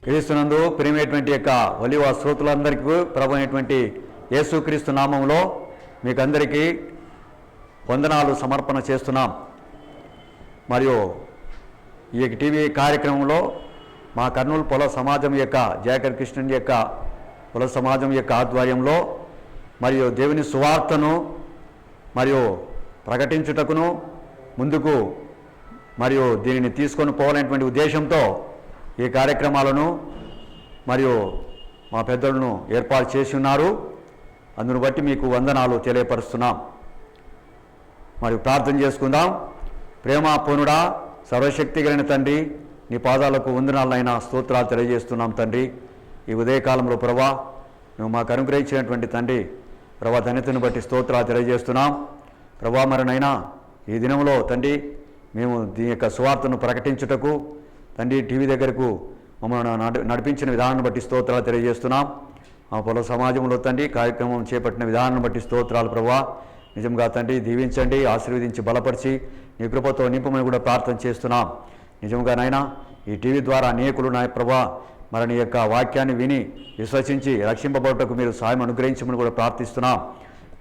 క్రీస్తునందు ప్రియమైనటువంటి యొక్క ఒలివ శ్రోతలందరికీ ప్రభు అయినటువంటి యేసుక్రీస్తు నామంలో మీకు అందరికీ వందనాలు సమర్పణ చేస్తున్నాం. మరియు ఈ టీవీ కార్యక్రమంలో మా కర్నూలు పొల సమాజం యొక్క జయకర్ కృష్ణుని యొక్క పొల సమాజం యొక్క ఆధ్వర్యంలో మరియు దేవుని సువార్తను మరియు ప్రకటించుటకును ముందుకు మరియు దీనిని తీసుకొని పోవాలనేటువంటి ఉద్దేశంతో ఈ కార్యక్రమాలను మరియు మా పెద్దలను ఏర్పాటు చేసి ఉన్నారు. అందును బట్టి మీకు వందనాలు తెలియపరుస్తున్నాం. మరియు ప్రార్థన చేసుకుందాం. ప్రేమ పూర్ణుడా, సర్వశక్తి కలిగిన తండ్రి, నీ పాదాలకు వందనాలైన స్తోత్రాలు తెలియజేస్తున్నాం తండ్రి. ఈ ఉదయకాలంలో ప్రభా నువ్వు మాకు అనుగ్రహించినటువంటి తండ్రి ప్రభా ధన్యతను బట్టి స్తోత్రాలు తెలియజేస్తున్నాం. ప్రభా మరినైనా ఈ దినంలో తండ్రి మేము దీని యొక్క సువార్తను ప్రకటించుటకు తండ్రి టీవీ దగ్గరకు మమ్మల్ని నడిపించిన విధానాన్ని బట్టి స్తోత్రాలు తెలియజేస్తున్నాం. మా పొల సమాజంలో తండ్రి కార్యక్రమం చేపట్టిన విధానాన్ని బట్టి స్తోత్రాలు ప్రభా. నిజంగా తండ్రి దీవించండి, ఆశీర్వదించి బలపరిచి నీ కృపతో నింపమని కూడా ప్రార్థన చేస్తున్నాం. నిజంగా నాయనా ఈ టీవీ ద్వారా అనేకులు నా ప్రభా మరి నీ యొక్క వాక్యాన్ని విని విశ్వసించి రక్షింపబడుటకు మీరు సాయం అనుగ్రహించమని కూడా ప్రార్థిస్తున్నాం.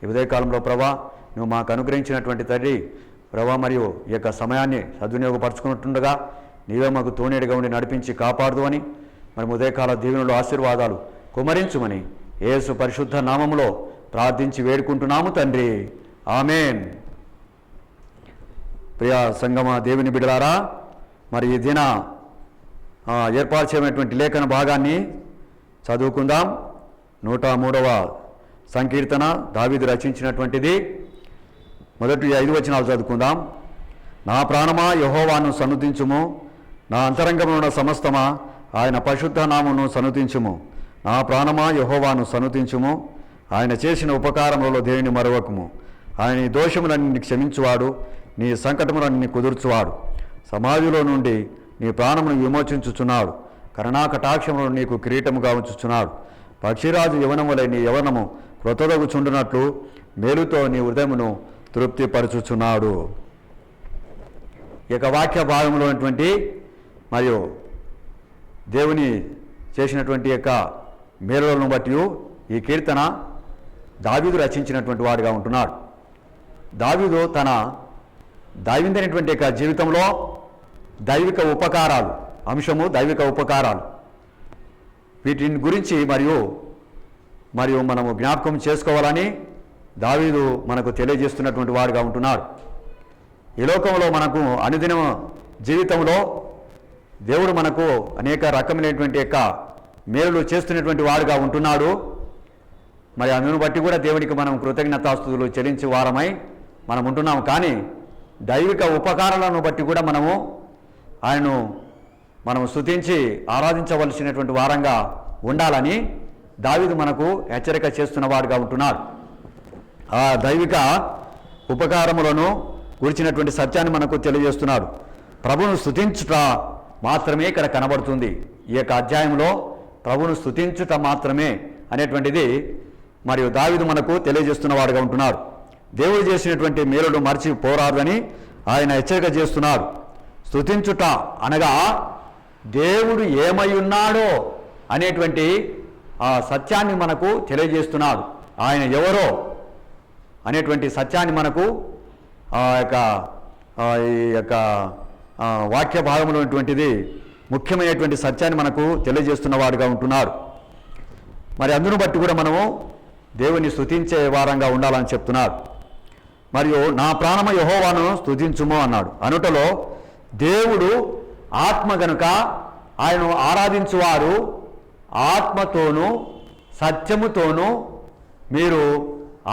ఈ ఉదయకాలంలో ప్రభా నువ్వు మాకు అనుగ్రహించినటువంటి తండ్రి ప్రభా మరియు ఈ యొక్క సమయాన్ని సద్వినియోగపరచుకుంటుండగా నీవే మాకు తోనేడుగా ఉండి నడిపించి కాపాడు అని మరి ఉదయకాల దీవెనలు ఆశీర్వాదాలు కుమరించుమని యేసు పరిశుద్ధ నామములో ప్రార్థించి వేడుకుంటున్నాము తండ్రి. ఆమేన్. ప్రియ సంగమ దేవుని బిడ్డలారా, మరి ఈ దిన ఏర్పాటు చేయమైనటువంటి లేఖన భాగాన్ని చదువుకుందాం. 103వ సంకీర్తన దావీదు రచించినటువంటిది. మొదటి 5 వచనాలు చదువుకుందాం. నా ప్రాణమా యెహోవాను సన్నుతించుము, నా అంతరంగంలో ఉన్న సమస్తమా ఆయన పరిశుద్ధ నామమును సన్నుతించుము. నా ప్రాణమా యెహోవాను సన్నుతించుము, ఆయన చేసిన ఉపకారములలో దేనిని మరవకుము. ఆయన నీ దోషములన్నీ క్షమించువాడు, నీ సంకటములన్నీ కుదుర్చువాడు. సమాధిలో నుండి నీ ప్రాణమును విమోచించుచున్నాడు, కరుణా కటాక్షములను నీకు కిరీటముగా ఉంచుచున్నాడు. పక్షిరాజు యవనం వలె నీ యవనము క్రొత్తదగుచుండునట్లు మేలుతో నీ హృదయమును తృప్తిపరచుచున్నాడు. ఈ యొక్క వాక్య భాగంలో ఉన్నటువంటి మరియు దేవుని చేసినటువంటి యొక్క మేలులను బట్టి ఈ కీర్తన దావీదు రచించినటువంటి వాడుగా ఉంటున్నాడు. దావీదు తన దైవికమైనటువంటి యొక్క జీవితంలో దైవిక ఉపకారాలు అంశము దైవిక ఉపకారాలు వీటిని గురించి మరియు మనము జ్ఞాపకం చేసుకోవాలని దావీదు మనకు తెలియజేస్తున్నటువంటి వాడుగా ఉంటున్నాడు. ఈ లోకంలో మనకు అనుదిన జీవితంలో దేవుడు మనకు అనేక రకమైనటువంటి యొక్క మేలులు చేస్తున్నటువంటి వాడుగా ఉంటున్నాడు. మరి అందును బట్టి కూడా దేవునికి మనం కృతజ్ఞతాస్తుతులు చెల్లించే వారమై మనం ఉంటున్నాము. కానీ దైవిక ఉపకారాలను బట్టి కూడా ఆయనను మనం స్తుతించి ఆరాధించవలసినటువంటి వారంగా ఉండాలని దావీదు మనకు హెచ్చరిక చేస్తున్న వాడుగా ఉంటున్నాడు. ఆ దైవిక ఉపకారములను గురించినటువంటి సత్యాన్ని మనకు తెలియజేస్తున్నాడు. ప్రభువును స్తుతించుట మాత్రమే ఇక్కడ కనబడుతుంది. ఈ యొక్క అధ్యాయంలో ప్రభువును స్తుతించుట మాత్రమే అనేటువంటిది మరియు దావీదు మనకు తెలియజేస్తున్న వాడుగా ఉంటున్నాడు. దేవుడు చేసినటువంటి మేలును మర్చిపోరాదని ఆయన హెచ్చరిక చేస్తున్నాడు. స్తుతించుట అనగా దేవుడు ఏమై ఉన్నాడో అనేటువంటి ఆ సత్యాన్ని మనకు తెలియజేస్తున్నాడు. ఆయన ఎవరో అనేటువంటి సత్యాన్ని మనకు ఈ యొక్క వాక్య భాగంలో ఉన్నటువంటిది ముఖ్యమైనటువంటి సత్యాన్ని మనకు తెలియజేస్తున్న వాడుగా ఉంటున్నాడు. మరి అందును బట్టి కూడా మనము దేవుని స్తుతించే వారంగా ఉండాలని చెప్తున్నాడు. మరియు నా ప్రాణమ యెహోవాను స్తుతించుము అన్నాడు. అనుటలో దేవుడు ఆత్మ గనుక ఆయనను ఆరాధించువారు ఆత్మతోనూ సత్యముతోనూ మీరు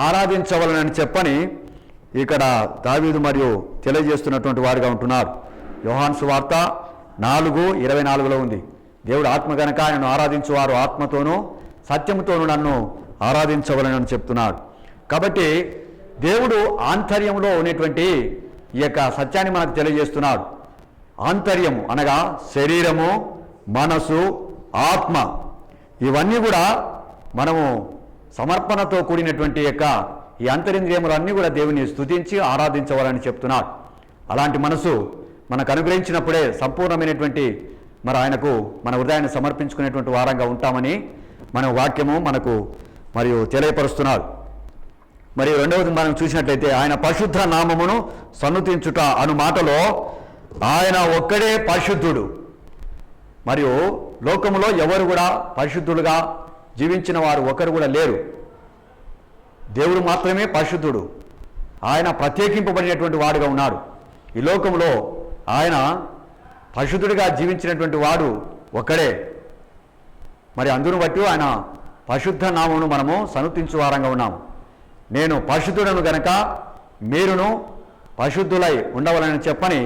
ఆరాధించవలనని చెప్పని ఇక్కడ దావీదు మరియు తెలియజేస్తున్నటువంటి వారుగా ఉంటున్నారు. యోహాను సువార్త 4:24లో ఉంది. దేవుడు ఆత్మ గనక ఆయనను ఆరాధించువారు ఆత్మతోనూ సత్యముతోనూ నన్ను ఆరాధించవలనని చెప్తున్నాడు. కాబట్టి దేవుడు ఆంతర్యంలో ఉన్నటువంటి ఈ యొక్క సత్యాన్ని మనకు తెలియజేస్తున్నాడు. ఆంతర్యము అనగా శరీరము, మనసు, ఆత్మ ఇవన్నీ కూడా మనము సమర్పణతో కూడినటువంటి యొక్క ఈ అంతరింద్రియములన్నీ కూడా దేవుని స్తుతించి ఆరాధించవాలని చెప్తున్నాడు. అలాంటి మనసు మనకు అనుగ్రహించినప్పుడే సంపూర్ణమైనటువంటి మరి ఆయనకు మన హృదయాన్ని సమర్పించుకునేటువంటి వారంగా ఉంటామని మన వాక్యము మనకు మరియు తెలియపరుస్తున్నారు. మరి రెండవది మనం చూసినట్లయితే ఆయన పరిశుద్ధ నామమును సన్నుతించుట అను మాటలో ఆయన ఒక్కడే పరిశుద్ధుడు. మరియు లోకములో ఎవరు కూడా పరిశుద్ధుడుగా జీవించిన వారు ఒకరు కూడా లేరు. దేవుడు మాత్రమే పరిశుద్ధుడు. ఆయన ప్రత్యేకింపబడినటువంటి వాడుగా ఉన్నాడు. ఈ లోకంలో ఆయన పరిశుద్ధుడిగా జీవించినటువంటి వాడు ఒక్కడే. మరి అందును బట్టి ఆయన పరిశుద్ధ నామమును మనము సన్నుతించు వారంగా ఉన్నాము. నేను పరిశుద్ధుడను గనక మీరును పరిశుద్ధులై ఉండవాలని చెప్పని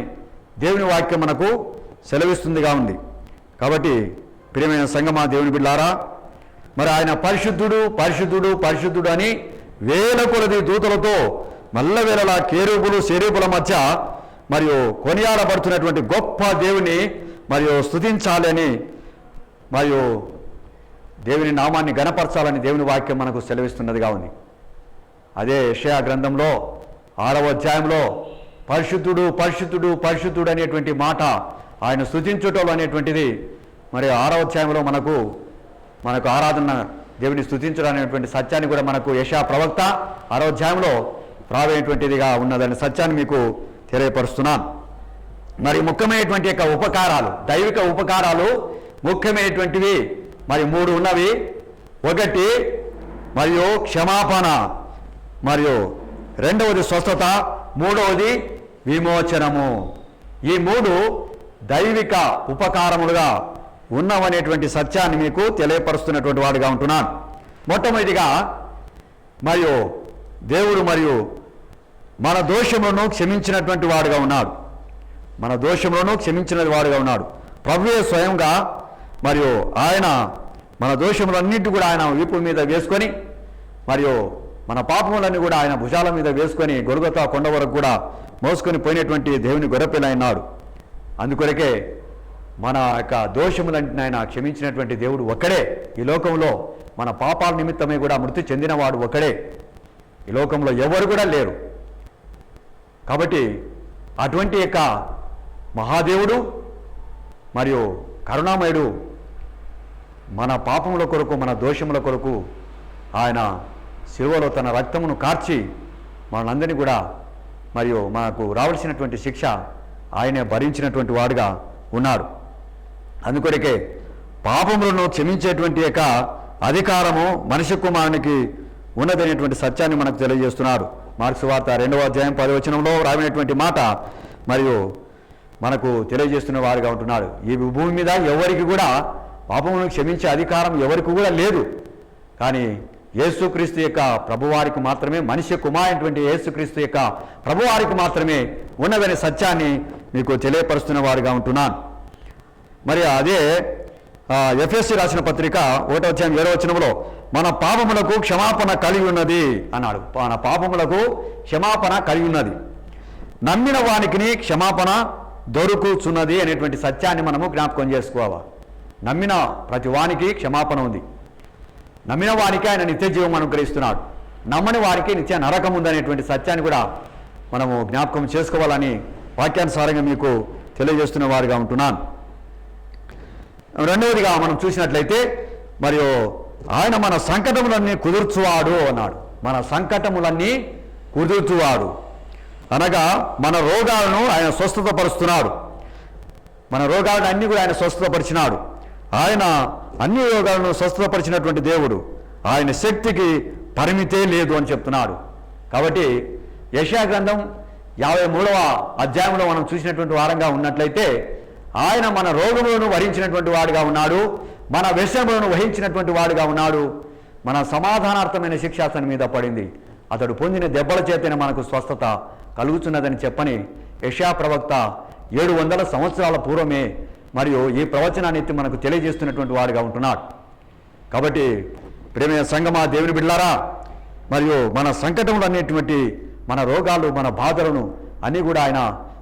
దేవుని వాక్యం మనకు సెలవిస్తుందిగా ఉంది. కాబట్టి ప్రియమైన సంగమా, దేవుని బిడ్డలారా, మరి ఆయన పరిశుద్ధుడు పరిశుద్ధుడు పరిశుద్ధుడు అని వేల కొలది దూతలతో మల్లవేళలా కేరూబులు శరీపుల మధ్య మరియు కొనియాడబడుతున్నటువంటి గొప్ప దేవుని మరియు స్తుతించాలని మరియు దేవుని నామాన్ని గణపరచాలని దేవుని వాక్యం మనకు సెలవిస్తున్నదిగా ఉంది. అదే యెషయా గ్రంథంలో 6వ అధ్యాయంలో పరిశుద్ధుడు పరిశుద్ధుడు పరిశుద్ధుడు అనేటువంటి మాట ఆయన స్తుతించుటం అనేటువంటిది మరి 6వ అధ్యాయంలో మనకు ఆరాధన దేవుని స్తుతించడం అనేటువంటి సత్యాన్ని కూడా మనకు యెషయా ప్రవక్త 6వ అధ్యాయంలో రావేటువంటిదిగా ఉన్నదని సత్యాన్ని మీకు తెలియపరుస్తున్నాను. మరి ముఖ్యమైనటువంటి యొక్క ఉపకారాలు, దైవిక ఉపకారాలు ముఖ్యమైనటువంటివి మరి 3 ఉన్నవి. ఒకటి మరియు క్షమాపణ, మరియు రెండవది స్వస్థత, మూడవది విమోచనము. ఈ 3 దైవిక ఉపకారములుగా ఉన్నవనేటువంటి సత్యాన్ని మీకు తెలియపరుస్తున్నటువంటి వాడుగా ఉంటున్నాను. మొట్టమొదటిగా మరియు దేవుడు మరియు మన దోషములను క్షమించినటువంటి వాడుగా ఉన్నాడు. మన దోషములను క్షమించిన వాడుగా ఉన్నాడు. ప్రభువే స్వయంగా మరియు ఆయన మన దోషములన్నింటి కూడా ఆయన వీపు మీద వేసుకొని మరియు మన పాపములన్నీ కూడా ఆయన భుజాల మీద వేసుకొని గొల్గొతా కొండ వరకు కూడా మోసుకొని పోయినటువంటి దేవుని గొర్రెపిల్ల అయినాడు. అందుకొరకే మన యొక్క దోషములన్నింటిని ఆయన క్షమించినటువంటి దేవుడు ఒక్కడే. ఈ లోకంలో మన పాపాల నిమిత్తమే కూడా మృతి చెందినవాడు ఒక్కడే. ఈ లోకంలో ఎవరు కూడా లేరు. కాబట్టి అటువంటి యొక్క మహాదేవుడు మరియు కరుణామయుడు మన పాపముల కొరకు, మన దోషముల కొరకు ఆయన శిలువలో తన రక్తమును కార్చి మనందరినీ కూడా మరియు మనకు రావాల్సినటువంటి శిక్ష ఆయనే భరించినటువంటి వాడుగా ఉన్నాడు. అందుకొరకే పాపములను క్షమించేటువంటి యొక్క అధికారము మనిషి కుమారునికి ఉన్నదనేటువంటి సత్యాన్ని మనకు తెలియజేస్తున్నాడు. మార్క్సు వార్త 2వ అధ్యాయం 10వ వచనంలో రావినటువంటి మాట మరియు మనకు తెలియజేస్తున్న వారుగా ఉంటున్నాడు. ఈ భూమి మీద ఎవరికి కూడా పాపములను క్షమించే అధికారం ఎవరికి కూడా లేదు. కానీ యేసుక్రీస్తు యొక్క ప్రభువారికి మాత్రమే, మనిషి కుమారైనటువంటి యేసుక్రీస్తు యొక్క ప్రభువారికి మాత్రమే ఉన్నదనే సత్యాన్ని మీకు తెలియపరుస్తున్న వారుగా ఉంటున్నాను. మరి అదే ఎఫెసీ రాసిన పత్రిక 1వ అధ్యాయం 7వ వచనంలో మన పాపములకు క్షమాపణ కలిగి ఉన్నది అన్నాడు. మన పాపములకు క్షమాపణ కలిగి ఉన్నది, నమ్మిన వానికి క్షమాపణ దొరుకుచున్నది అనేటువంటి సత్యాన్ని మనము జ్ఞాపకం చేసుకోవాలి. నమ్మిన ప్రతి వానికి క్షమాపణ ఉంది. నమ్మిన వారికి ఆయన నిత్య జీవం అనుగ్రహిస్తున్నాడు. నమ్మని వారికి నిత్య నరకం ఉందనేటువంటి సత్యాన్ని కూడా మనము జ్ఞాపకం చేసుకోవాలని వాక్యానుసారంగా మీకు తెలియజేస్తున్న వారుగా ఉంటున్నాను. రెండవదిగా మనం చూసినట్లయితే మరియు ఆయన మన సంకటములన్నీ కుదుర్చువాడు అన్నాడు. మన సంకటములన్నీ కుదుర్చువాడు అనగా మన రోగాలను ఆయన స్వస్థతపరుస్తున్నాడు. మన రోగాలను అన్ని కూడా ఆయన స్వస్థతపరిచినాడు. ఆయన అన్ని రోగాలను స్వస్థతపరిచినటువంటి దేవుడు. ఆయన శక్తికి పరిమితే లేదు అని చెప్తున్నాడు. కాబట్టి యెషయా గ్రంథం 53వ అధ్యాయంలో మనం చూసినటువంటి వారంగా ఉన్నట్లయితే ఆయన మన రోగములను వరించినటువంటి వాడుగా ఉన్నాడు, మన వ్యసనములను వహించినటువంటి వాడుగా ఉన్నాడు. మన సమాధానార్థమైన శిక్ష అతని మీద పడింది, అతడు పొందిన దెబ్బల చేతనే మనకు స్వస్థత కలుగుతున్నదని చెప్పని యెషయా ప్రవక్త 700 సంవత్సరాల పూర్వమే మరియు ఈ ప్రవచనాన్ని మనకు తెలియజేస్తున్నటువంటి వాడుగా ఉంటున్నాడు. కాబట్టి ప్రేమ సంగమా, దేవుని బిడ్డలారా, మరియు మన సంకటములనేటువంటి మన రోగాలు, మన బాధలను అన్నీ కూడా ఆయన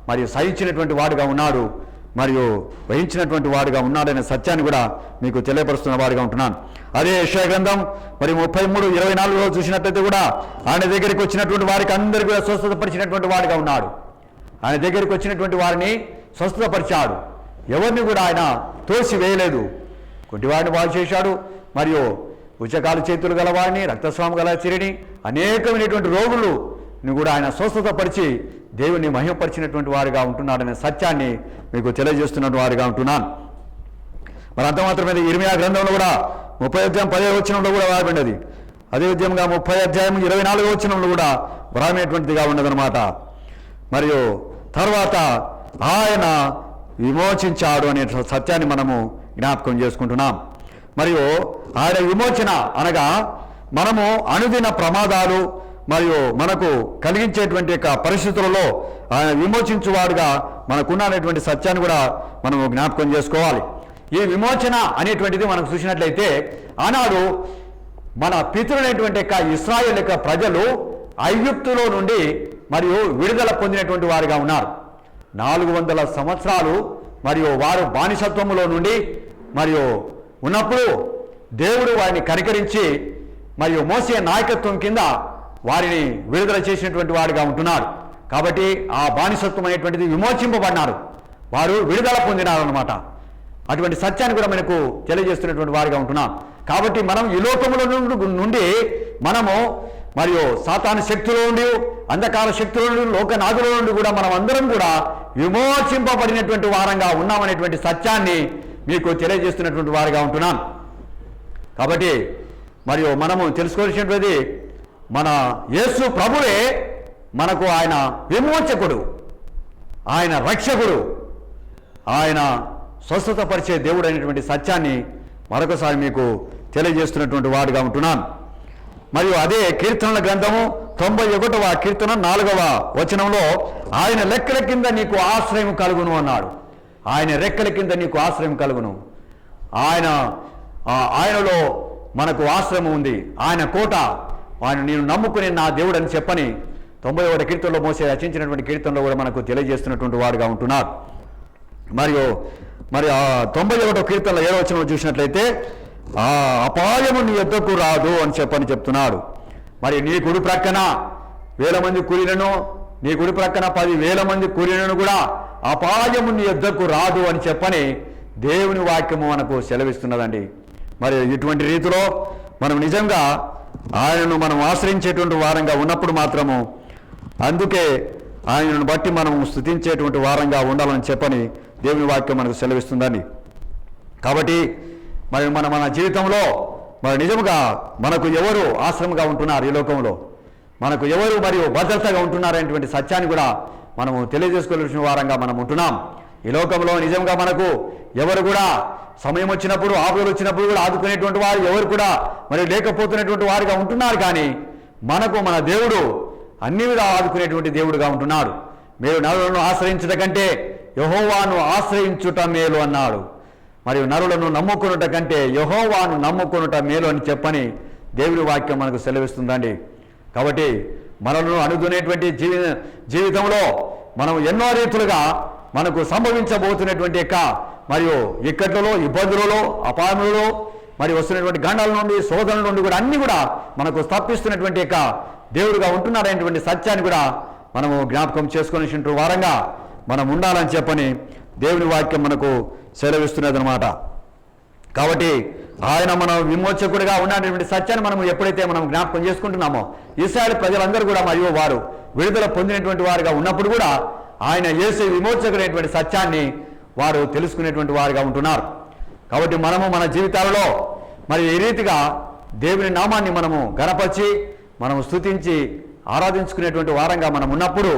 మరియు సహించినటువంటి వాడుగా ఉన్నాడు మరియు వహించినటువంటి వాడుగా ఉన్నాడనే సత్యాన్ని కూడా మీకు తెలియపరుస్తున్న వాడుగా ఉంటున్నాను. అదే యెషయా గ్రంథం మరి 33:24లో చూసినట్లయితే కూడా ఆయన దగ్గరికి వచ్చినటువంటి వారికి అందరికీ కూడా స్వస్థతపరిచినటువంటి వాడుగా ఉన్నాడు. ఆయన దగ్గరికి వచ్చినటువంటి వారిని స్వస్థతపరిచాడు. ఎవరిని కూడా ఆయన తోసివేయలేదు. కుంటివాడిని బాగు చేశాడు, మరియు ఉచ్చకాలు చేతులు గలవాడిని, రక్తస్రావం గల చిరిని, అనేకమైనటువంటి రోగులను కూడా ఆయన స్వస్థతపరిచి దేవుని మహిమపరిచినటువంటి వారిగా ఉంటున్నాడనే సత్యాన్ని మీకు తెలియజేస్తున్నటువంటి వారిగా ఉంటున్నాను. మరి అంత మాత్రమే ఇర్మియా గ్రంథంలో కూడా 30వ అధ్యాయం 10వ వచనంలో కూడా వ్రాయబడినది. అదే విధంగా 30వ అధ్యాయం 24వ వచనంలో కూడా వ్రాయమైనటువంటిదిగా ఉన్నదనమాట. మరియు తర్వాత ఆయన విమోచించాడు అనే సత్యాన్ని మనము జ్ఞాపకం చేసుకుంటున్నాం. మరియు ఆయన విమోచన అనగా మనము అనుదిన ప్రమాదాలు మరియు మనకు కలిగించేటువంటి యొక్క పరిస్థితులలో ఆయన విమోచించువాడుగా మనకున్నటువంటి సత్యాన్ని కూడా మనము జ్ఞాపకం చేసుకోవాలి. ఈ విమోచన అనేటువంటిది మనం చూసినట్లయితే ఆనాడు మన పితరులైనటువంటి యొక్క ఇశ్రాయేలు యొక్క ప్రజలు ఐగుప్తులో నుండి మరియు విడుదల పొందినటువంటి వారిగా ఉన్నారు. 400 సంవత్సరాలు మరియు వారు బానిసత్వములో నుండి మరియు ఉన్నప్పుడు దేవుడు వారిని కనికరించి మరియు మోసే నాయకత్వం కింద వారిని విడుదల చేసినటువంటి వాడిగా ఉంటున్నాడు. కాబట్టి ఆ బానిసత్వం అనేటువంటిది విమోచింపబడినారు, వారు విడుదల పొందినారు అన్నమాట. అటువంటి సత్యాన్ని కూడా మనకు తెలియజేస్తున్నటువంటి వారిగా ఉంటున్నాం. కాబట్టి మనం ఈ లోకముల నుండి మనము మరియు సాతాను శక్తుల నుండి, అంధకార శక్తుల నుండి, లోకనాథుల నుండి కూడా మనం అందరం కూడా విమోచింపబడినటువంటి వారంగా ఉన్నామనేటువంటి సత్యాన్ని మీకు తెలియజేస్తున్నటువంటి వారిగా ఉంటున్నాం. కాబట్టి మరియు మనము తెలుసుకోవాల్సినటువంటి మన యేసు ప్రభువే మనకు ఆయన విమోచకుడు, ఆయన రక్షకుడు, ఆయన స్వస్థతపరిచే దేవుడు అనేటువంటి సత్యాన్ని మరొకసారి మీకు తెలియజేస్తున్నటువంటి వాడుగా ఉంటున్నాను. మరియు అదే కీర్తనల గ్రంథము 91వ కీర్తన 4వ వచనంలో ఆయన రెక్కల కింద నీకు ఆశ్రయం కలుగును అన్నాడు. ఆయన రెక్కల కింద నీకు ఆశ్రయం కలుగును. ఆయనలో మనకు ఆశ్రయం ఉంది, ఆయన కోట, ఆయన నేను నమ్ముకునే నా దేవుడు అని చెప్పని 91వ కీర్తనలో మోసే రచించినటువంటి కీర్తనలో కూడా మనకు తెలియజేస్తున్నటువంటి వాడుగా ఉంటున్నారు. మరి 91వ కీర్తనలో 7వ వచనంలో చూసినట్లయితే ఆ అపాయము నీ యొద్దకు రాదు అని చెప్తున్నాడు. మరి నీ కుడి ప్రక్కన 1000 మంది కూలినను, నీ కుడి ప్రక్కన 10,000 మంది కూలినను కూడా అపాయము నీ యొద్దకు రాదు అని చెప్పని దేవుని వాక్యము మనకు సెలవిస్తున్నదండి. మరి ఇటువంటి రీతిలో మనం నిజంగా ఆయనను మనం ఆశ్రయించేటువంటి వారంగా ఉన్నప్పుడు మాత్రము, అందుకే ఆయనను బట్టి మనం స్తుతించేటువంటి వారంగా ఉండాలని చెప్పని దేవుని వాక్యం మనకు సెలవిస్తుందండి. కాబట్టి మరి మన జీవితంలో మరి నిజంగా మనకు ఎవరు ఆశ్రమంగా ఉంటున్నారు, ఈ లోకంలో మనకు ఎవరు మరియు భద్రతగా ఉంటున్నారనేటువంటి సత్యాన్ని కూడా మనము తెలియజేసుకోవాల్సిన వారంగా మనం ఉంటున్నాం. ఈ లోకంలో నిజంగా మనకు ఎవరు కూడా సమయం వచ్చినప్పుడు, ఆపదలు వచ్చినప్పుడు కూడా ఆదుకునేటువంటి వారు ఎవరు కూడా మరి లేకపోతున్నటువంటి వారుగా ఉంటున్నారు. కానీ మనకు మన దేవుడు అన్ని విధాలు ఆదుకునేటువంటి దేవుడుగా ఉంటున్నాడు. మీరు నరులను ఆశ్రయించుట కంటే యెహోవాను ఆశ్రయించుట మేలు అన్నాడు. మరియు నరులను నమ్ముకునుట కంటే యెహోవాను నమ్ముకునుట మేలు అని చెప్పని దేవుని వాక్యం మనకు సెలవిస్తుందండి. కాబట్టి మనలను అనుకునేటువంటి జీవితంలో మనం ఎన్నో రీతులుగా మనకు సంభవించబోతున్నటువంటి యొక్క మరియు ఇక్కట్లలో, ఇబ్బందులలో, అపాయములలో, మరి వస్తున్నటువంటి గండాల నుండి, శోధనల నుండి కూడా అన్ని కూడా మనకు తప్పిస్తున్నటువంటి యొక్క దేవుడుగా ఉంటున్నాడనేటువంటి సత్యాన్ని కూడా మనము జ్ఞాపకం చేసుకునే వారంగా మనం ఉండాలని చెప్పని దేవుని వాక్యం మనకు సెలవిస్తున్నది అనమాట. కాబట్టి ఆయన మన విమోచకుడిగా ఉన్నటువంటి సత్యాన్ని మనం ఎప్పుడైతే మనం జ్ఞాపకం చేసుకుంటున్నామో, ఇశ్రాయేలు ప్రజలందరూ కూడా మరియు వారు విడుదల పొందినటువంటి వారుగా ఉన్నప్పుడు కూడా ఆయన యేసు విమోచకుడైనటువంటి సత్యాన్ని వారు తెలుసుకునేటువంటి వారుగా ఉంటున్నారు. కాబట్టి మనము మన జీవితాలలో మరి ఈ రీతిగా దేవుని నామాన్ని మనము గణపరిచి మనము స్తుతించి ఆరాధించుకునేటువంటి వారంగా మనం ఉన్నప్పుడు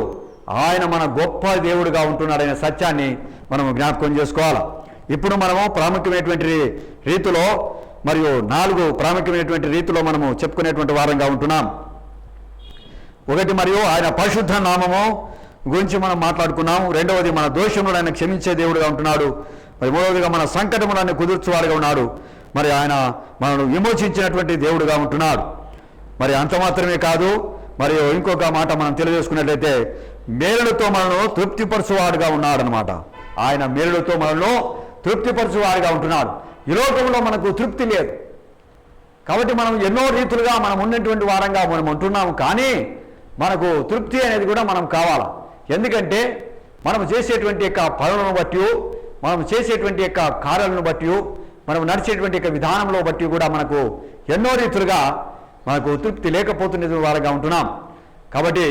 ఆయన మన గొప్ప దేవుడుగా ఉంటున్నాడనే సత్యాన్ని మనము జ్ఞాపకం చేసుకోవాలి. ఇప్పుడు మనము ప్రాముఖ్యమైనటువంటి రీతిలో మరియు 4 ప్రాముఖ్యమైనటువంటి రీతిలో మనము చెప్పుకునేటువంటి వారంగా ఉంటున్నాం. ఒకటి మరియు ఆయన పరిశుద్ధ నామము గురించి మనం మాట్లాడుకున్నాం. రెండవది మన దోషములను ఆయన క్షమించే దేవుడుగా ఉంటున్నాడు. మరి మూడవదిగా మన సంకటములను కుదుర్చువాడుగా ఉన్నాడు. మరి ఆయన మనను విమోచించినటువంటి దేవుడుగా ఉంటున్నాడు. మరి అంత మాత్రమే కాదు, మరియు ఇంకొక మాట మనం తెలియజేసుకున్నట్లయితే మేలులతో మనను తృప్తిపరచువాడుగా ఉన్నాడు అనమాట. ఆయన మేలులతో మనను తృప్తిపరచువాడుగా ఉంటున్నాడు. ఈ లోకంలో మనకు తృప్తి లేదు కాబట్టి మనం ఎన్నో రీతులుగా మనం ఉన్నటువంటి వారంగా మనం ఉంటున్నాము. కానీ మనకు తృప్తి అనేది కూడా మనం కావాలి. ఎందుకంటే మనం చేసేటువంటి యొక్క పనులను బట్టి, మనం చేసేటువంటి యొక్క కార్యాలను బట్టి, మనం నడిచేటువంటి యొక్క విధానంలో బట్టి కూడా మనకు ఎన్నో రీతులుగా మనకు తృప్తి లేకపోతున్న వారుగా ఉంటున్నాం. కాబట్టి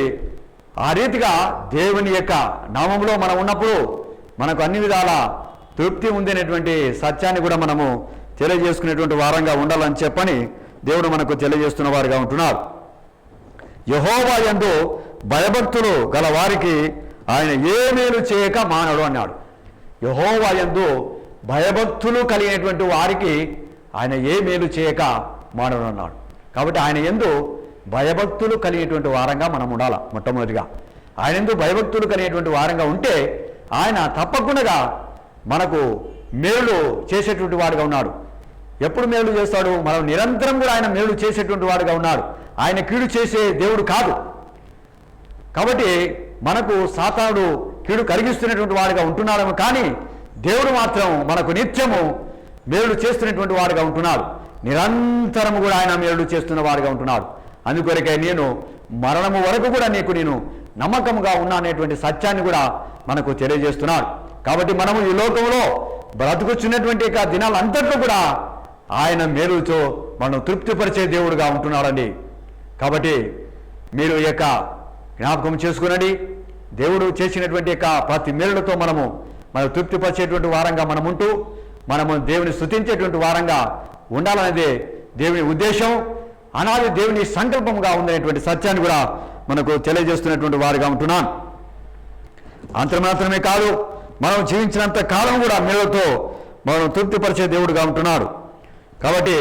ఆ రీతిగా దేవుని యొక్క నామంలో మనం ఉన్నప్పుడు మనకు అన్ని విధాల తృప్తి ఉందనేటువంటి సత్యాన్ని కూడా మనము తెలియజేసుకునేటువంటి వారంగా ఉండాలని చెప్పని దేవుడు మనకు తెలియజేస్తున్న వారుగా ఉంటున్నారు. యెహోవా యందు భయభక్తులు గల వారికి ఆయన ఏ మేలు చేయక మానడు అన్నాడు. యెహోవా యందు భయభక్తులు కలిగినటువంటి వారికి ఆయన ఏ మేలు చేయక మానడు అన్నాడు. కాబట్టి ఆయన యందు భయభక్తులు కలిగేటువంటి వారంగా మనం ఉండాలి. మొట్టమొదటిగా ఆయన యందు భయభక్తులు కలిగేటువంటి వారంగా ఉంటే ఆయన తప్పకుండా మనకు మేలు చేసేటువంటి వాడుగా ఉన్నాడు. ఎప్పుడు మేలు చేస్తాడు? మనం నిరంతరం కూడా ఆయన మేలు చేసేటువంటి వాడుగా ఉన్నాడు. ఆయన కీడు చేసే దేవుడు కాదు. కాబట్టి మనకు సాతానుడు కీడు కలిగిస్తున్నటువంటి వాడుగా ఉంటున్నాడేమో, కానీ దేవుడు మాత్రం మనకు నిత్యము మేలు చేస్తున్నటువంటి వాడుగా ఉంటున్నాడు. నిరంతరము కూడా ఆయన మేలు చేస్తున్న వాడుగా ఉంటున్నాడు. అందుకొరకే నేను మరణము వరకు కూడా నేను నమ్మకముగా ఉన్నా అనేటువంటి సత్యాన్ని కూడా మనకు తెలియజేస్తున్నాడు. కాబట్టి మనము ఈ లోకంలో బ్రతుకుచున్నటువంటి దినాలంతట్లో కూడా ఆయన మేలుతో మనం తృప్తిపరిచే దేవుడుగా ఉంటున్నాడండి. కాబట్టి మీరు ఈ యొక్క జ్ఞాపకం చేసుకునండి. దేవుడు చేసినటువంటి యొక్క ప్రతి మేలులతో మనం తృప్తిపరిచేటువంటి వారంగా మనం ఉంటూ మనము దేవుని స్తుతించేటువంటి వారంగా ఉండాలనేదే దేవుని ఉద్దేశం, అనాది దేవుని సంకల్పంగా ఉందనేటువంటి సత్యాన్ని కూడా మనకు తెలియజేస్తున్నటువంటి వారుగా ఉంటున్నాను. అంత మాత్రమే కాదు, మనం జీవించినంత కాలం కూడా మేలుతో మనం తృప్తిపరిచే దేవుడుగా ఉంటున్నాడు. కాబట్టి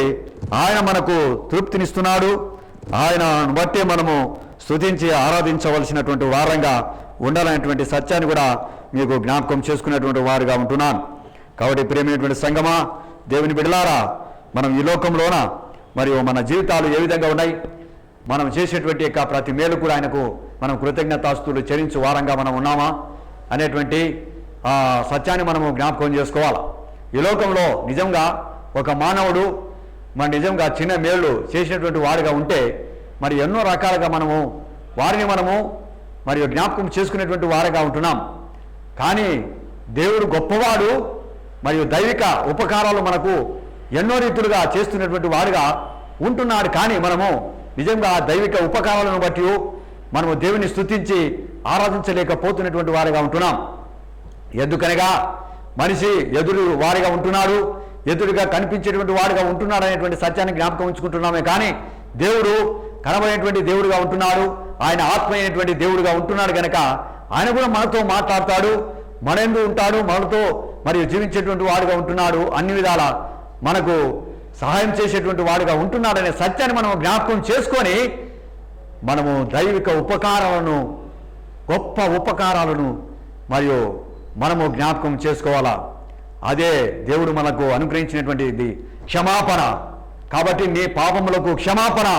ఆయన మనకు తృప్తినిస్తున్నాడు. ఆయన బట్టే మనము స్తుతించి ఆరాధించవలసినటువంటి వారంగా ఉండాలనేటువంటి సత్యాన్ని కూడా మీకు జ్ఞాపకం చేసుకునేటువంటి వారుగా ఉంటున్నాను. కాబట్టి ప్రియమైనటువంటి సంగమా, దేవుని బిడ్డలారా, మనం ఈ లోకంలోన మరియు మన జీవితాలు ఏ విధంగా ఉన్నాయి, మనం చేసేటువంటి యొక్క ప్రతి మేలు కూడా ఆయనకు మనం కృతజ్ఞతాస్తులు చెల్లించు వారంగా మనం ఉన్నామా అనేటువంటి సత్యాన్ని మనము జ్ఞాపకం చేసుకోవాలి. ఈ లోకంలో నిజంగా ఒక మానవుడు నిజంగా చిన్న మేలు చేసినటువంటి వాడిగా ఉంటే మరి ఎన్నో రకాలుగా వారిని మరియు జ్ఞాపకం చేసుకునేటువంటి వారుగా ఉంటున్నాం. కానీ దేవుడు గొప్పవాడు మరియు దైవిక ఉపకారాలు మనకు ఎన్నో రీతులుగా చేస్తున్నటువంటి వారుగా ఉంటున్నాడు. కానీ మనము నిజంగా దైవిక ఉపకారాలను బట్టి మనము దేవుని స్తుతించి ఆరాధించలేకపోతున్నటువంటి వారుగా ఉంటున్నాం. ఎందుకనగా మనిషి ఎదురు వారిగా ఉంటున్నాడు, ఎదురుగా కనిపించేటువంటి వాడుగా ఉంటున్నాడు అనేటువంటి సత్యాన్ని జ్ఞాపకం ఉంచుకుంటున్నామే. కానీ దేవుడు కనబడేటువంటి దేవుడుగా ఉంటున్నాడు, ఆయన ఆత్మ అయినటువంటి దేవుడుగా ఉంటున్నాడు కనుక ఆయన కూడా మనతో మాట్లాడతాడు, మన యందు ఉంటాడు, మనతో మరియు జీవించేటువంటి వాడుగా ఉంటున్నాడు, అన్ని విధాల మనకు సహాయం చేసేటువంటి వాడుగా ఉంటున్నాడు అనే సత్యాన్ని మనం జ్ఞాపకం చేసుకొని మనము దైవిక ఉపకారాలను, గొప్ప ఉపకారాలను మరియు మనము జ్ఞాపకం చేసుకోవాలా. అదే దేవుడు మనకు అనుగ్రహించినటువంటిది క్షమాపణ. కాబట్టి నీ పాపములకు క్షమాపణ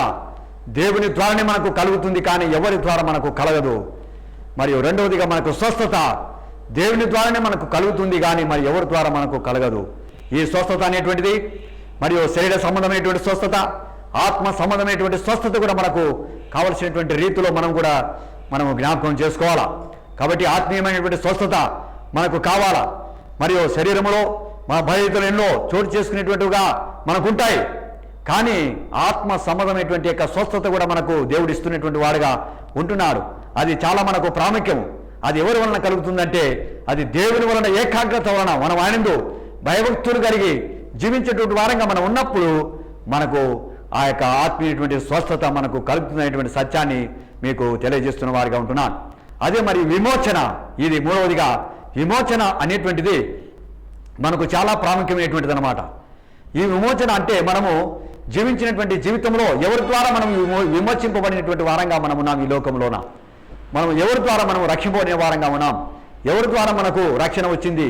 దేవుని ద్వారానే మనకు కలుగుతుంది, కానీ ఎవరి ద్వారా మనకు కలగదు. మరియు రెండవదిగా మనకు స్వస్థత దేవుని ద్వారానే మనకు కలుగుతుంది, కానీ మరి ఎవరి ద్వారా మనకు కలగదు. ఈ స్వస్థత అనేటువంటిది మరియు శరీర సంబంధమైనటువంటి స్వస్థత, ఆత్మ సంబంధమైనటువంటి స్వస్థత కూడా మనకు కావలసినటువంటి రీతిలో మనము జ్ఞాపకం చేసుకోవాలా. కాబట్టి ఆత్మీయమైనటువంటి స్వస్థత మనకు కావాలా. మరియు శరీరంలో మన బలహీనతలు ఎన్నో చోటు చేసుకునేటువంటివిగా మనకుంటాయి, కానీ ఆత్మ సంబంధమైనటువంటి యొక్క స్వస్థత కూడా మనకు దేవుడు ఇస్తున్నటువంటి వాడుగా ఉంటున్నాడు. అది చాలా మనకు ప్రాముఖ్యం. అది ఎవరి వలన కలుగుతుందంటే అది దేవుని వలన, ఏకాగ్రత వలన మనం ఆయనందు భయభక్తులు కలిగి జీవించేటువంటి వారంగా మనం ఉన్నప్పుడు మనకు ఆ యొక్క ఆత్మీయటువంటి స్వస్థత మనకు కలుగుతున్నటువంటి సత్యాన్ని మీకు తెలియజేస్తున్న వారిగా ఉంటున్నాను. అదే మరి విమోచన, ఇది మూడవదిగా విమోచన అనేటువంటిది మనకు చాలా ప్రాముఖ్యమైనటువంటిది అన్నమాట. ఈ విమోచన అంటే మనము జీవించినటువంటి జీవితంలో ఎవరి ద్వారా మనం విమోచింపబడినటువంటి వారంగా మనం ఉన్నాం. ఈ లోకంలోన మనం ఎవరి ద్వారా మనం రక్షింపబడిన వారంగా ఉన్నాం, ఎవరి ద్వారా మనకు రక్షణ వచ్చింది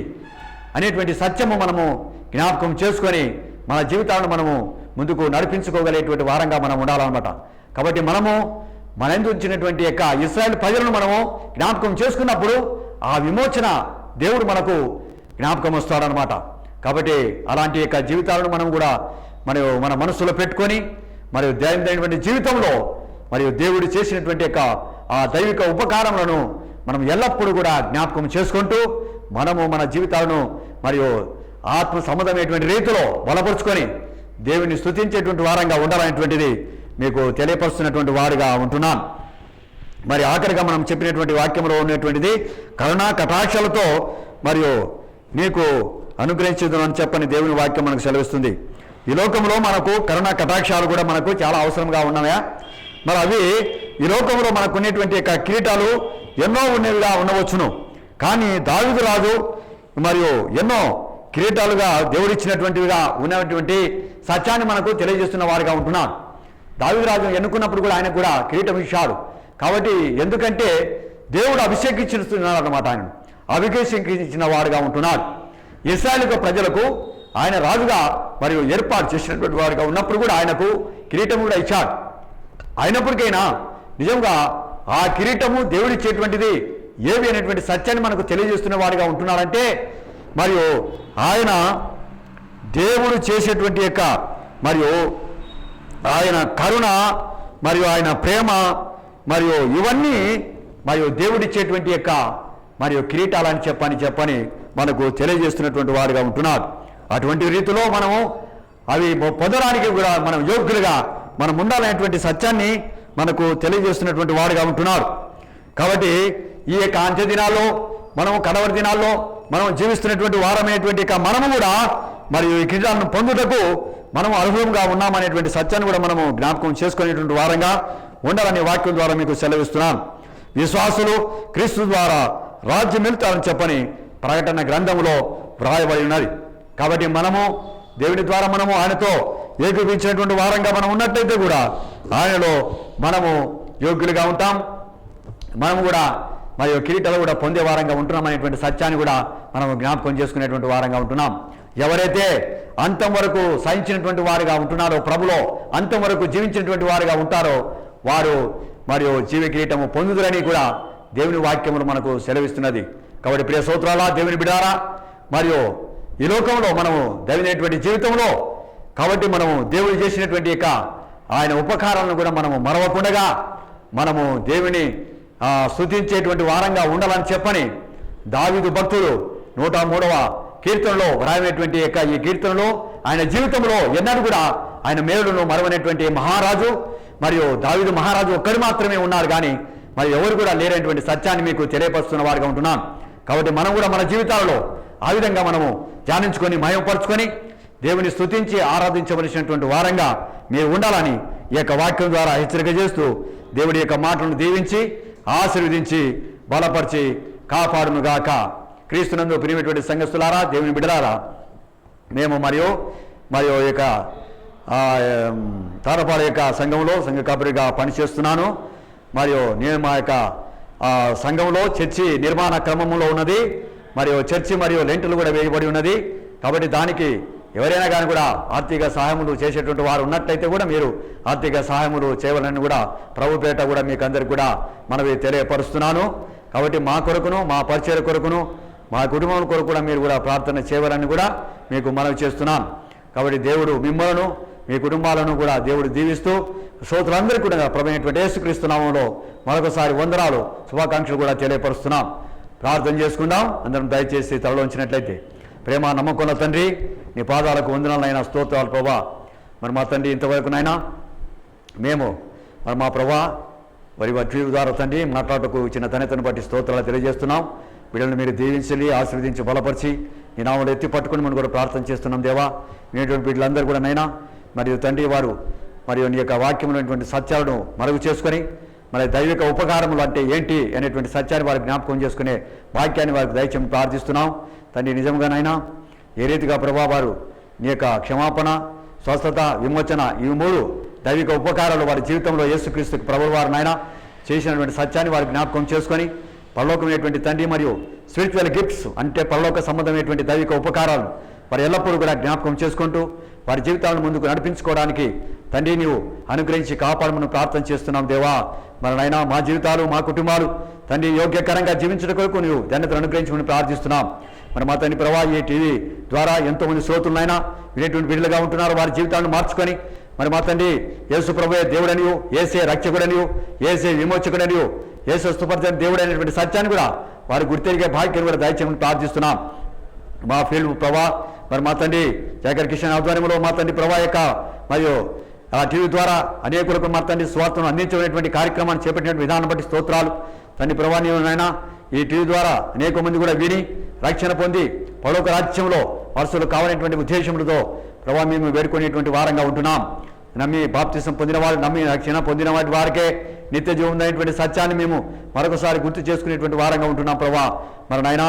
అనేటువంటి సత్యము మనము జ్ఞాపకం చేసుకొని మన జీవితాలను మనము ముందుకు నడిపించుకోగలిగేటువంటి వారంగా మనం ఉండాలన్నమాట. కాబట్టి మనము మన యందు ఉంచినటువంటి యొక్క ఇశ్రాయేలు ప్రజలను మనము జ్ఞాపకం చేసుకున్నప్పుడు ఆ విమోచన దేవుడు మనకు జ్ఞాపకం వస్తాడనమాట. కాబట్టి అలాంటి యొక్క జీవితాలను మనం కూడా మన మనసులో పెట్టుకొని మరియు దైవమైనటువంటి జీవితంలో మరియు దేవుడు చేసినటువంటి యొక్క ఆ దైవిక ఉపకారములను మనం ఎల్లప్పుడూ కూడా జ్ఞాపకం చేసుకుంటూ మనము మన జీవితాలను మరియు ఆత్మ సంబంధమైనటువంటి రీతిలో బలపరుచుకొని దేవుని స్తుతించేటువంటి వారంగా ఉండాలనేటువంటిది మీకు తెలియపరుస్తున్నటువంటి వారుగా ఉంటున్నాను. మరి ఆఖరిగా మనం చెప్పినటువంటి వాక్యంలో ఉన్నటువంటిది కరుణా కటాక్షాలతో మరియు నీకు అనుగ్రహించుదని చెప్పని దేవుని వాక్యం మనకు సెలవిస్తుంది. ఈ లోకంలో మనకు కరుణా కటాక్షాలు కూడా మనకు చాలా అవసరంగా ఉన్నాయా? మరి అవి ఈ లోకంలో మనకు ఉన్నటువంటి కిరీటాలు ఎన్నో ఉన్నవిగా ఉండవచ్చును. కానీ దావీదు రాజు మరియు ఎన్నో కిరీటాలుగా దేవుడిచ్చినటువంటివిగా ఉన్నటువంటి సత్యాన్ని మనకు తెలియజేస్తున్న వారిగా ఉంటున్నారు. దావీదు రాజు ఎన్నుకున్నప్పుడు కూడా ఆయన కూడా కిరీటం ఇచ్చాడు. కాబట్టి ఎందుకంటే దేవుడు అభిషేకించుతున్నాడు అన్నమాట. ఆయన అభిషేకించిన వాడుగా ఉంటున్నాడు. ఇశ్రాయేలు ప్రజలకు ఆయన రాజుగా మరియు ఏర్పాటు చేసినటువంటి వాడుగా ఉన్నప్పుడు కూడా ఆయనకు కిరీటం కూడా ఇచ్చాడు. అయినప్పటికైనా నిజంగా ఆ కిరీటము దేవుడిచ్చేటువంటిది ఏవి అనేటువంటి సత్యాన్ని మనకు తెలియజేస్తున్న వాడిగా ఉంటున్నాడంటే, మరియు ఆయన దేవుడు చేసేటువంటి యొక్క మరియు ఆయన కరుణ మరియు ఆయన ప్రేమ మరియు ఇవన్నీ మరియు దేవుడిచ్చేటువంటి యొక్క మరియు కిరీటాలని చెప్పని మనకు తెలియజేస్తున్నటువంటి వాడుగా ఉంటున్నాడు. అటువంటి రీతిలో మనము అవి పొందడానికి కూడా మనం యోగ్యులుగా మనం ఉండాలనేటువంటి సత్యాన్ని మనకు తెలియజేస్తున్నటువంటి వాడుగా ఉంటున్నారు. కాబట్టి ఈ యొక్క అంత్య దినాల్లో మనము కడవరి దినాల్లో మనం జీవిస్తున్నటువంటి వారమైనటువంటి మనము కూడా మరియు ఈ కిరీటాలను పొందుటకు మనం అర్హులంగా ఉన్నామనేటువంటి సత్యాన్ని కూడా మనము జ్ఞాపకం చేసుకునేటువంటి వారంగా ఉండాలనే వాక్యం ద్వారా మీకు సెలవిస్తున్నాను. విశ్వాసులు క్రీస్తు ద్వారా రాజ్యం వెళ్తారని చెప్పని ప్రకటన గ్రంథంలో వ్రాయబడి ఉన్నది. కాబట్టి మనము దేవుని ద్వారా మనము ఆయనతో ఏకీపించినటువంటి వారంగా మనం ఉన్నట్లయితే కూడా ఆయనలో మనము యోగ్యులుగా ఉంటాం. మనము కూడా మరియు కిరీటాలు కూడా పొందే వారంగా ఉంటున్నాం అనేటువంటి సత్యాన్ని కూడా మనం జ్ఞాపకం చేసుకునేటువంటి వారంగా ఉంటున్నాం. ఎవరైతే అంతం వరకు సహించినటువంటి వారుగా ఉంటున్నారో, ప్రభులో అంతం వరకు జీవించినటువంటి వారుగా ఉంటారో వారు మరియు జీవ కిరీటము పొందుదురని కూడా దేవుని వాక్యములు మనకు సెలవిస్తున్నది. కాబట్టి ప్రియ స్తోత్రాలా దేవుని బిడ్డారా, మరియు ఈ లోకంలో మనము దైవమైనటువంటి జీవితంలో కాబట్టి మనము దేవుడు చేసినటువంటి యొక్క ఆయన ఉపకారాలను కూడా మనము మరవకుండగా మనము దేవుని స్తుతించేటువంటి వారంగా ఉండాలని చెప్పని దావీదు భక్తుడు 103వ కీర్తనలో వ్రాయమైనటువంటి యొక్క ఈ కీర్తనలో ఆయన జీవితంలో ఎన్నడూ కూడా ఆయన మేలును మరవనేటువంటి మహారాజు మరియు దావీదు మహారాజు ఒక్కరు మాత్రమే ఉన్నారు, కానీ మరి ఎవరు కూడా లేనటువంటి సత్యాన్ని మీకు తెలియపరుస్తున్న వారిగా ఉంటున్నాను. కాబట్టి మనం కూడా మన జీవితాలలో ఆ విధంగా మనము ధ్యానించుకొని మహిమపరుచుకొని దేవుని స్తుతించి ఆరాధించవలసినటువంటి వారంగా మీరు ఉండాలని ఈ యొక్క వాక్యం ద్వారా హెచ్చరిక చేస్తూ దేవుడి యొక్క మాటలను దీవించి ఆశీర్వదించి బలపరిచి కాపాడునుగాక. క్రీస్తునందు ప్రియమైనటువంటి సంఘస్థులారా, దేవుని బిడ్డలారా, మేము మరియు ఈ యొక్క తారపాడు యొక్క సంఘంలో సంఘ కాపరిగా పనిచేస్తున్నాను. మరియు నేను మా యొక్క సంఘంలో చర్చి నిర్మాణ క్రమంలో ఉన్నది. మరియు చర్చి మరియు లెంటులు కూడా వేయబడి ఉన్నది. కాబట్టి దానికి ఎవరైనా కానీ కూడా ఆర్థిక సహాయములు చేసేటువంటి వారు ఉన్నట్లయితే కూడా మీరు ఆర్థిక సహాయములు చేయవాలని కూడా ప్రభుపేట కూడా మీకు అందరికి కూడా మనవి తెలియపరుస్తున్నాను. కాబట్టి మా కొరకును, మా పరిచయ కొరకును, మా కుటుంబం కొరకు కూడా మీరు కూడా ప్రార్థన చేయవాలని కూడా మీకు మనవి చేస్తున్నాను. కాబట్టి దేవుడు మిమ్మలను మీ కుటుంబాలను కూడా దేవుడు దీవిస్తూ శ్రోతలందరికీ కూడా ప్రభువైనటువంటి యేసుక్రీస్తు నామములో మరొకసారి వందనాలు శుభాకాంక్షలు కూడా తెలియపరుస్తున్నాం. ప్రార్థన చేసుకుందాం. అందరం దయచేసి తలలోంచినట్లయితే. ప్రేమ నమ్మకంలో తండ్రి, నీ పాదాలకు వందనాలైనా స్తోత్రాలు ప్రభా. మరి మా తండ్రి ఇంతవరకునైనా మేము మరి మా ప్రభా మరి వారి ద్వారా తండ్రి మాట్లాడటకు ఇచ్చిన ధన్యతను బట్టి స్తోత్రాలు తెలియజేస్తున్నాం. బిడ్డలను మీరు దీవించాలి, ఆశీర్వదించి బలపరిచి నీ నామములో ఎత్తి పట్టుకుని మనం కూడా ప్రార్థన చేస్తున్నాం. దేవా, మీటువంటి బిడ్డలందరూ కూడా నైనా మరియు తండ్రి వారు మరియు నీ యొక్క వాక్యమైనటువంటి సత్యాలను మరుగు చేసుకొని మరి దైవిక ఉపకారములు అంటే ఏంటి అనేటువంటి సత్యాన్ని వారికి జ్ఞాపకం చేసుకునే వాక్యాన్ని వారికి దయచేసి ప్రార్థిస్తున్నాం. తండ్రి నిజంగానైనా ఏ రీతిగా ప్రభా వారు నీ యొక్క క్షమాపణ, స్వస్థత, విమోచన ఈ 3 దైవిక ఉపకారాలు వారి జీవితంలో యేసుక్రీస్తుకు ప్రభువు వారు నాయన చేసినటువంటి సత్యాన్ని వారికి జ్ఞాపకం చేసుకొని పరలోకమైనటువంటి తండ్రి మరియు స్పిరిచువల్ గిఫ్ట్స్ అంటే పరలోక సంబంధమైనటువంటి దైవిక ఉపకారాలు వారు ఎల్లప్పుడూ కూడా జ్ఞాపకం చేసుకుంటూ వారి జీవితాలను ముందుకు నడిపించుకోవడానికి తండ్రి నీవు అనుగ్రహించి కాపాడమని ప్రార్థన చేస్తున్నాం. దేవా, మరి నాయనా మా జీవితాలు, మా కుటుంబాలు తండ్రి యోగ్యకరంగా జీవించడం కొరకు నీవు ధన్యతను అనుగ్రహించమని ప్రార్థిస్తున్నాం. మరి మా తండ్రి ప్రభా, ఈ టీవీ ద్వారా ఎంతోమంది శ్రోతులనైనా వినేటువంటి బిడ్డలుగా ఉంటున్నారు. వారి జీవితాలను మార్చుకొని మరి మా తండ్రి యేసు ప్రభువే దేవుడనియు, యేసే రక్షకుడనియు, యేసే విమోచకుడనియు, యేసు స్తుపర్జన దేవుడు అనేటువంటి సత్యాన్ని కూడా వారి గుర్తెరిగే భాగ్యం కూడా దయచేయమని ప్రార్థిస్తున్నాం. మా ఫీల్డ్ ప్రభా మరి మా తండ్రి జగర్ కిషన్ ఆధ్వర్యంలో మా తండ్రి ప్రభా యొక్క మరియు టీవీ ద్వారా అనేకులకు మా తండ్రి స్వార్థను అందించేటువంటి కార్యక్రమాన్ని చేపట్టిన విధానం బట్టి స్తోత్రాలు. తండ్రి ప్రభా నీవు నాయన ఈ టీవీ ద్వారా అనేక మంది కూడా విని రక్షణ పొంది పరలోక రాజ్యంలో వరుసలు కావాలనేటువంటి ఉద్దేశములతో ప్రభా మేము వేడుకునేటువంటి వారంగా ఉంటున్నాం. నమ్మి బాప్తిసం పొందిన వారు, నమ్మి రక్షణ పొందిన వాటి వారికే నిత్య జీవం అనేటువంటి సత్యాన్ని మేము మరొకసారి గుర్తు చేసుకునేటువంటి వారంగా ఉంటున్నాం ప్రభా. మరి నాయన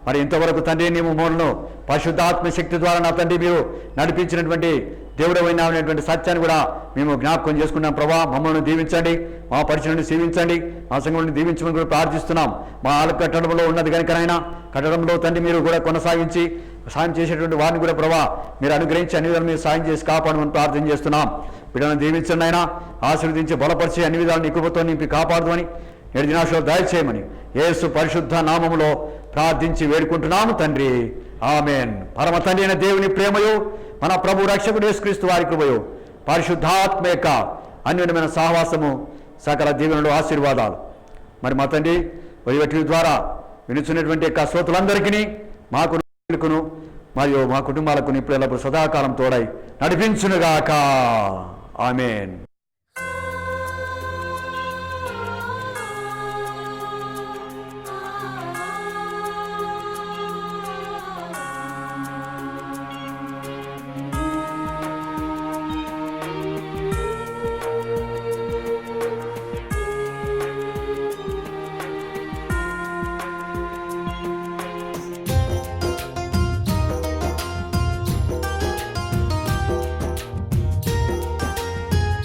మరి ఇంతవరకు తండ్రి నీవు మమ్మల్ని పరిశుద్ధాత్మ శక్తి ద్వారా నా తండ్రి మీరు నడిపించినటువంటి దేవుడైనా అనేటువంటి సత్యాన్ని కూడా మేము జ్ఞాపకం చేసుకున్నాం ప్రభా. మమ్మల్ని దీవించండి, మా పరిచయాన్ని సేవించండి, మా సంఘాన్ని దీవించమని కూడా ప్రార్థిస్తున్నాం. మా ఆల కట్టడంలో ఉన్నది కనుకనైనా కట్టడంలో తండ్రి మీరు కూడా కొనసాగించి సాయం చేసేటువంటి వారిని కూడా ప్రభా మీరు అనుగ్రహించి అన్ని విధాలు మీరు సాయం చేసి కాపాడమని ప్రార్థన చేస్తున్నాం. బిడ్డలను దీవించండి అయినా ఆశీర్వదించి బలపరిచి అన్ని విధాలను ఎక్కువతో నింపి కాపాడుదని 7 దినాల్లో దయచేయమని యేసు పరిశుద్ధ నామములో ప్రార్థించి వేడుకుంటున్నాము తండ్రి, ఆమేన్. పరమ తండ్రి అయిన దేవుని ప్రేమయు మన ప్రభు రక్షకుడు యేసుక్రీస్తు వారి కృపయు పరిశుద్ధాత్మ యొక్క అన్యోన్యమైన సహవాసము సకల దీవెనలు ఆశీర్వాదాలు మరి మా తండ్రి టీవీ ద్వారా వినుచున్నటువంటి యొక్క శ్రోతలందరికీ మాకు మరియు మా కుటుంబాలకు ఇప్పుడు సదాకాలం తోడై నడిపించునుగాక, ఆమేన్.